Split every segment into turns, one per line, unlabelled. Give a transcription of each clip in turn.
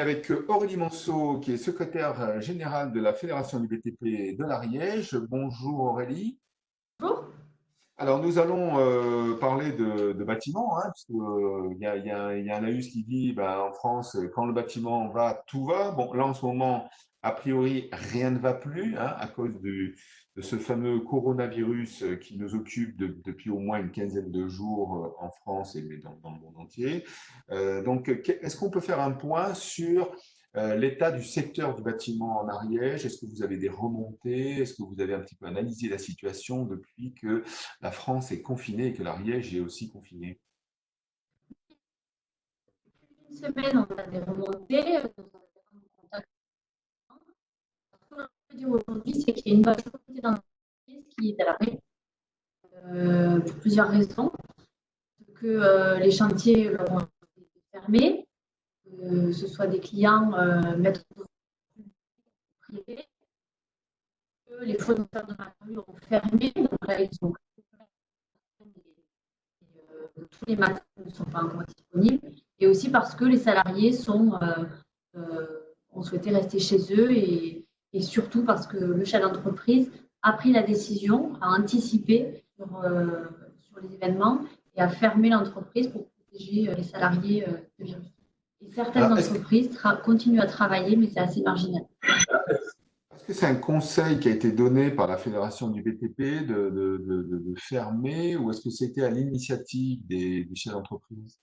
avec Aurélie Monceau, qui est secrétaire générale de la Fédération du BTP de l'Ariège. Bonjour Aurélie.
Bonjour.
Alors nous allons parler de bâtiments, hein, parce que, il y a un laïus qui dit en France, quand le bâtiment va, tout va. Bon, là en ce moment, a priori, rien ne va plus hein, à cause de ce fameux coronavirus qui nous occupe depuis au moins une quinzaine de jours en France et mais dans le monde entier. Est-ce qu'on peut faire un point sur l'état du secteur du bâtiment en Ariège? Est-ce que vous avez des remontées? Est-ce que vous avez un petit peu analysé la situation depuis que la France est confinée et que l'Ariège est aussi confiné?
Une semaine, on a des remontées. Ce qu'on peut dire aujourd'hui, c'est qu'il y a une majorité d'entreprises qui est à l'arrêt pour plusieurs raisons. Que les chantiers leur ont été fermés, que ce soit des clients maîtres privés, que les fournisseurs de matériaux ont fermé. Donc là, ils sont tous les matériaux ne sont pas encore disponibles. Et aussi parce que les salariés ont souhaité rester chez eux et surtout parce que le chef d'entreprise a pris la décision, a anticipé sur les événements et a fermé l'entreprise pour protéger les salariés du virus. Et certaines
Alors,
entreprises continuent à travailler, mais c'est assez marginal.
est-ce que c'est un conseil qui a été donné par la Fédération du BTP de fermer ou est-ce que c'était à l'initiative des chefs d'entreprise?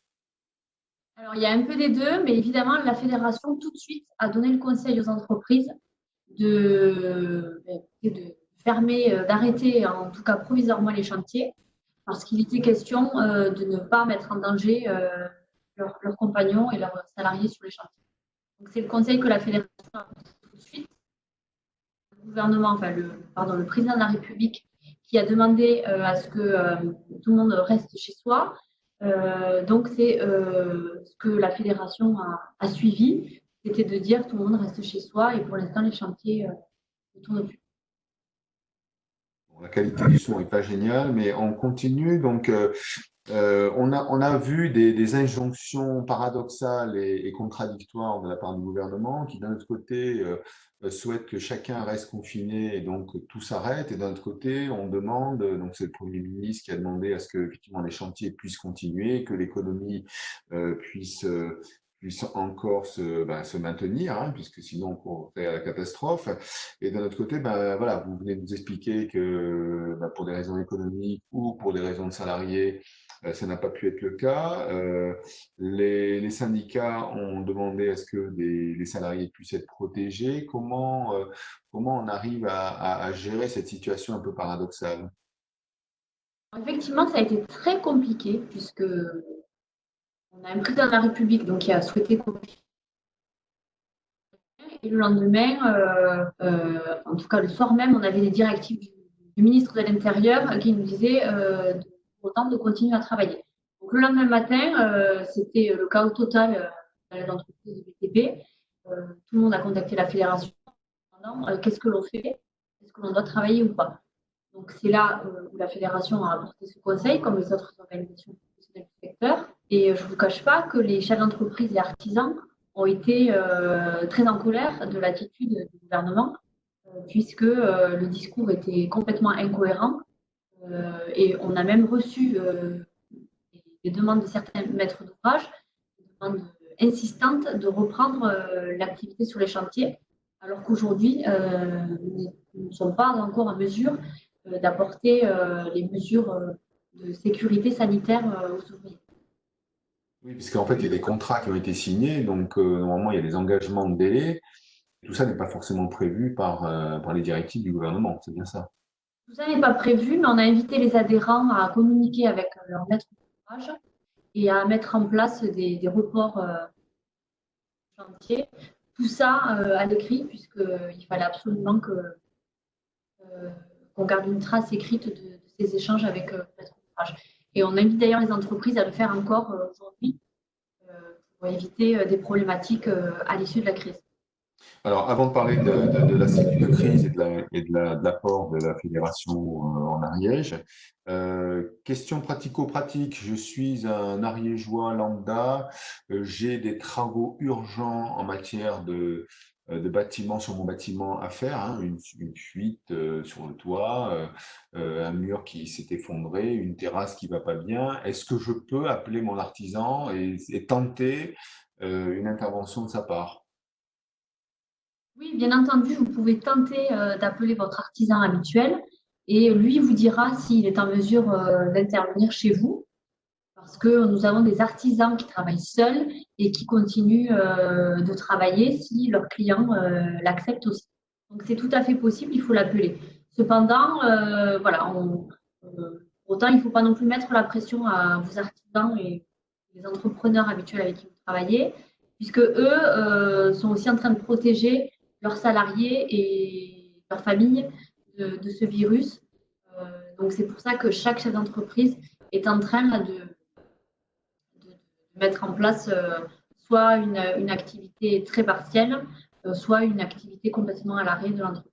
Alors, il y a un peu des deux, mais évidemment, la fédération, tout de suite, a donné le conseil aux entreprises de fermer, d'arrêter en tout cas provisoirement les chantiers, parce qu'il était question de ne pas mettre en danger leurs compagnons et leurs salariés sur les chantiers. Donc c'est le conseil que la fédération a pris tout de suite. Le gouvernement, le président de la République qui a demandé à ce que tout le monde reste chez soi. Donc c'est ce que la fédération a suivi, c'était de dire tout le monde reste chez soi et pour l'instant les chantiers ne tournent plus.
La qualité du son n'est pas géniale, mais on continue. On a vu des injonctions paradoxales et contradictoires de la part du gouvernement qui, d'un autre côté, souhaite que chacun reste confiné et donc tout s'arrête. Et d'un autre côté, on demande, donc c'est le Premier ministre qui a demandé à ce que effectivement les chantiers puissent continuer, que l'économie puisse encore se maintenir, hein, puisque sinon on courrait à la catastrophe. Et d'un autre côté, voilà, vous venez de nous expliquer que pour des raisons économiques ou pour des raisons de salariés, ça n'a pas pu être le cas. Les syndicats ont demandé à ce que les salariés puissent être protégés. Comment on arrive à gérer cette situation un peu paradoxale?
Effectivement, ça a été très compliqué puisque on a un président de la République donc, qui a souhaité confiner. Et le lendemain, en tout cas le soir même, on avait des directives du ministre de l'Intérieur qui nous disait autant de continuer à travailler. Donc le lendemain matin, c'était le chaos total dans les entreprises du BTP. Tout le monde a contacté la fédération en demandant qu'est-ce que l'on fait, est-ce que l'on doit travailler ou pas. Donc c'est là où la fédération a apporté ce conseil, comme les autres organisations professionnelles du secteur. Et je ne vous cache pas que les chefs d'entreprise et artisans ont été très en colère de l'attitude du gouvernement, puisque le discours était complètement incohérent. Et on a même reçu des demandes de certains maîtres d'ouvrage, des demandes insistantes de reprendre l'activité sur les chantiers, alors qu'aujourd'hui, nous ne sommes pas encore en mesure d'apporter les mesures de sécurité sanitaire aux ouvriers.
Oui, puisqu'en fait, il y a des contrats qui ont été signés, donc normalement, il y a des engagements de délai. Tout ça n'est pas forcément prévu par les directives du gouvernement, c'est bien ça.
Tout ça n'est pas prévu, mais on a invité les adhérents à communiquer avec leur maître d'ouvrage et à mettre en place des reports chantier. Tout ça à l'écrit, puisqu'il fallait absolument qu'on garde une trace écrite de ces échanges avec le maître d'ouvrage. Et on invite d'ailleurs les entreprises à le faire encore aujourd'hui pour éviter des problématiques à l'issue de la crise.
Alors, avant de parler de la cellule de crise de l'apport de la fédération en Ariège, question pratico-pratique. Je suis un Ariégeois lambda, j'ai des travaux urgents en matière de bâtiment sur mon bâtiment à faire, hein, une fuite sur le toit, un mur qui s'est effondré, une terrasse qui va pas bien. Est-ce que je peux appeler mon artisan et tenter une intervention de sa part?
Oui, bien entendu, vous pouvez tenter d'appeler votre artisan habituel et lui vous dira s'il est en mesure d'intervenir chez vous parce que nous avons des artisans qui travaillent seuls et qui continuent de travailler si leurs clients l'acceptent aussi. Donc c'est tout à fait possible, il faut l'appeler. Cependant, voilà, autant il ne faut pas non plus mettre la pression à vos artisans et les entrepreneurs habituels avec qui vous travaillez, puisque eux sont aussi en train de protéger leurs salariés et leurs familles de ce virus. Donc c'est pour ça que chaque chef d'entreprise est en train de mettre en place soit une activité très partielle, soit une activité complètement à l'arrêt de l'entreprise.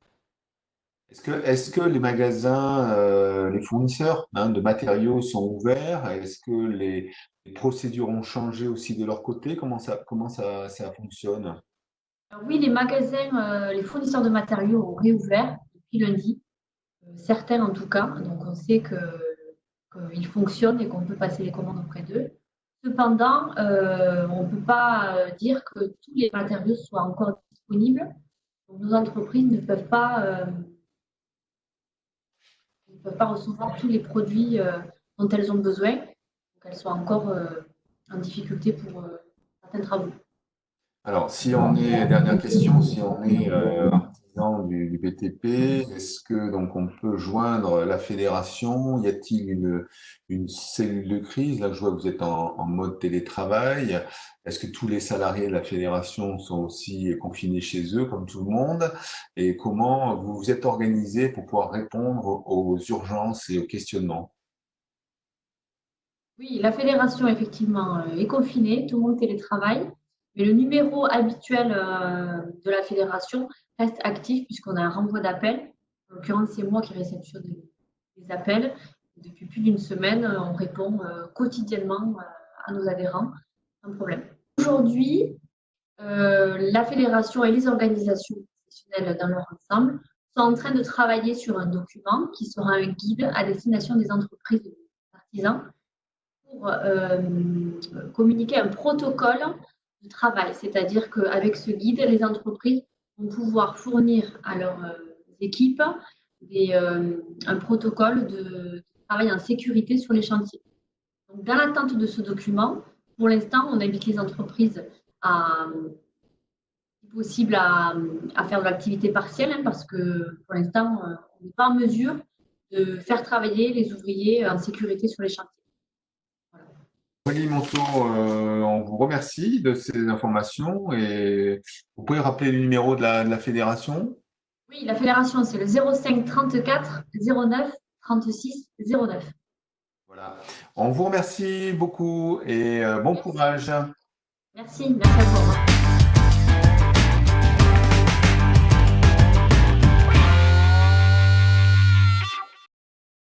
Est-ce que les magasins, les fournisseurs de matériaux sont ouverts? Est-ce que les procédures ont changé aussi de leur côté? Comment ça fonctionne?
Alors oui, les magasins, les fournisseurs de matériaux ont réouvert depuis lundi, certains en tout cas. Donc on sait qu'ils fonctionnent et qu'on peut passer les commandes auprès d'eux. Cependant, on ne peut pas dire que tous les matériaux soient encore disponibles. Donc, nos entreprises ne peuvent pas recevoir tous les produits dont elles ont besoin. Donc, elles sont encore en difficulté pour certains travaux.
Alors, dernière question, si on est artisan du BTP, est-ce que donc on peut joindre la fédération? Y a-t-il une cellule de crise? Là, je vois que vous êtes en mode télétravail. Est-ce que tous les salariés de la fédération sont aussi confinés chez eux, comme tout le monde? Et comment vous vous êtes organisé pour pouvoir répondre aux urgences et aux questionnements?
Oui, la fédération, effectivement, est confinée, tout le monde télétravaille, mais le numéro habituel de la fédération reste actif puisqu'on a un renvoi d'appel. En l'occurrence, c'est moi qui réceptionne les appels. Depuis plus d'une semaine, on répond quotidiennement à nos adhérents sans problème. Aujourd'hui, la fédération et les organisations professionnelles dans leur ensemble sont en train de travailler sur un document qui sera un guide à destination des entreprises et des artisans pour communiquer un protocole de travail. C'est-à-dire qu'avec ce guide, les entreprises vont pouvoir fournir à leurs équipes un protocole de travail en sécurité sur les chantiers. Donc, dans l'attente de ce document, pour l'instant, on invite les entreprises à, si possible, à faire de l'activité partielle, hein, parce que pour l'instant, on n'est pas en mesure de faire travailler les ouvriers en sécurité sur les chantiers. Voilà.
Aurélie Monceau, on vous remercie de ces informations et vous pouvez rappeler le numéro de la fédération?
Oui, la fédération, c'est le 05 34 09 36 09.
Voilà. On vous remercie beaucoup et bon
Merci.
courage.
Merci à vous.